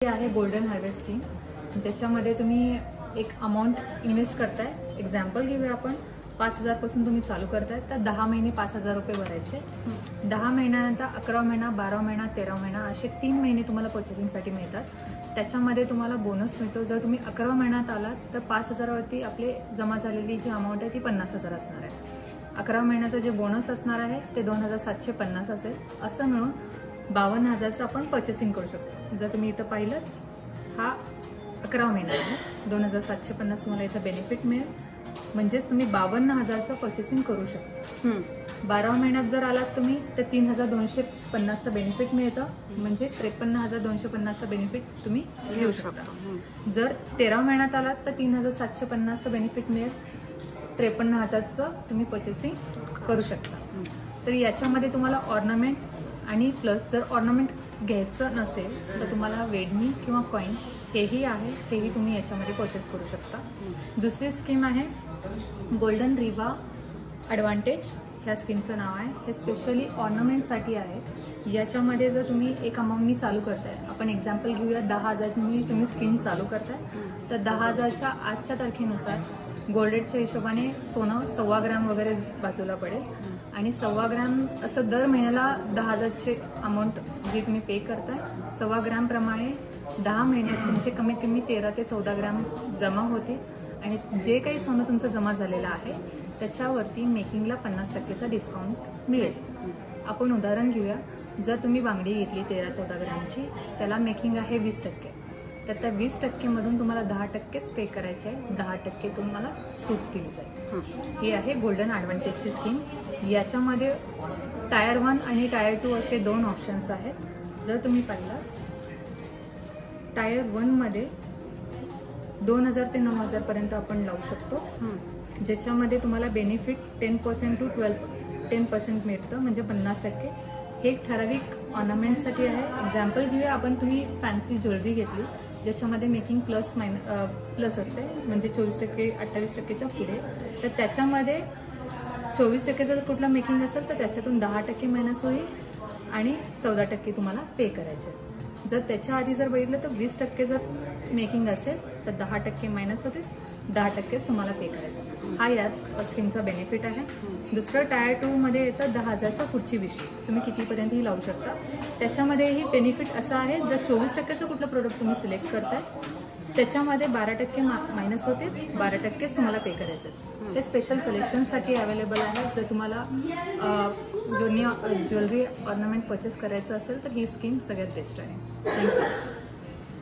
आहे golden harvest scheme, ज्याच्यामध्ये तुम्ही एक अमाऊंट इन्व्हेस्ट करताय. एक्झाम्पल घेऊया आपण, 5,000 पासून तुम्ही चालू करताय तर 10 महिने 5,000 रुपये भरायचे. 10 महिन्यानंतर 11 महिना, 12 महिना, 13 महिना असे 3 महिने तुम्हाला पर्चेसिंगसाठी मिळतात. त्याच्यामध्ये तुम्हाला बोनस मिळतो. जर तुम्ही 11 महिन्यात आलात तर 5,000 वरती आपले जमा झालेली जी अमाऊंट आहे ती 50,000 असणार आहे. 11 महिन्याचं जे बोनस असणार आहे ते 2,750 असेल. असं मिळून 52,000चं आपण पर्चेसिंग करू शकतो. जर तुम्ही इथं पाहिलं, हा 11 महिना आहे, 2,750 तुम्हाला इथं बेनिफिट मिळेल. म्हणजेच तुम्ही 52,000चं पर्चेसिंग करू शकता. 12 महिन्यात जर आलात तुम्ही तर 3,250चं बेनिफिट मिळतं. म्हणजे 53,250चं बेनिफिट तुम्ही घेऊ शकता. जर 13 महिन्यात आलात तर 3,750चं बेनिफिट मिळेल. 53,000चं तुम्ही पर्चेसिंग करू शकता. तर याच्यामध्ये तुम्हाला ऑर्नामेंट आणि प्लस जर ऑर्नामेंट घ्यायचं नसेल तर तुम्हाला वेडणी किंवा कॉईन हेही आहे, हेही तुम्ही याच्यामध्ये परचेस करू शकता. दुसरी स्कीम आहे गोल्डन रिवा ॲडव्हान्टेज. ह्या स्कीमचं नाव आहे. हे स्पेशली ऑर्नामेंटसाठी आहे. याच्यामध्ये जर तुम्ही एक अमाऊंटनी चालू करताय, आपण एक्झाम्पल घेऊया 10,000नी तुम्ही स्कीम चालू करताय तर 10,000च्या आजच्या तारखेनुसार गोल्ड रेटच्या हिशोबाने सोनं 1.25 ग्रॅम वगैरे बाजूला पडेल. आणि 1.25 ग्रॅम असं दर महिन्याला 10,000ची अमाऊंट जी तुम्ही पे करताय 1.25 ग्रॅम प्रमाणे 10 महिन्यात तुमचे कमीत कमी 13 ते 14 ग्रॅम जमा होते. आणि जे काही सोनं तुमचं जमा झालेलं आहे त्याच्यावरती मेकिंगला 50%चा डिस्काउंट मिळेल. आपण उदाहरण घेऊया, जर तुम्ही बांगडी घेतली 13-14 ग्रॅमची, त्याला मेकिंग आहे 20%. तर त्या 20%मधून तुम्हाला 10%च पे करायचे आहे. 10% तुम्हाला सूट दिली जाईल. ही आहे गोल्डन ॲडव्हान्टेजची स्कीम. याच्यामध्ये टायर 1 आणि टायर 2 असे 2 ऑप्शन्स आहेत. जर तुम्ही पाहिलं, टायर 1मध्ये 2,000 ते 9,000 पर्यंत आपण लावू शकतो. ज्याच्यामध्ये तुम्हाला बेनिफिट 10% टू 10% मिळतं, म्हणजे 50%. हे एक ठराविक ऑर्नामेंटसाठी आहे. एक्झाम्पल घेऊया आपण, तुम्ही फॅन्सी ज्वेलरी घेतली ज्याच्यामध्ये मेकिंग प्लस असते, म्हणजे 24% 28%च्या पुढे, तर त्याच्यामध्ये 24% जर कुठला मेकिंग असेल तर त्याच्यातून 10% मायनस होईल आणि 14% तुम्हाला पे करायचे. जर त्याच्या आधी जर बघितलं तर 20% जर मेकिंग असेल तर 10% मायनस होते, 10%च तुम्हाला पे करायचं. हा यात स्कीमचा बेनिफिट आहे. दुसरं टायर 2मध्ये येतं 10,000च्या पुढची विषय, तुम्ही कितीपर्यंतही लावू शकता. त्याच्यामध्येही बेनिफिट असं आहे, जर 24%चं कुठलं प्रोडक्ट तुम्ही सिलेक्ट करताय त्याच्यामध्ये 12% मायनस होते, 12%च तुम्हाला पे करायचं. ते स्पेशल कलेक्शनसाठी अवेलेबल आहे. जर तुम्हाला ज्वेलरी ऑर्नामेंट परचेस करायचं असेल तर ही स्कीम सगळ्यात बेस्ट आहे. थँक्यू.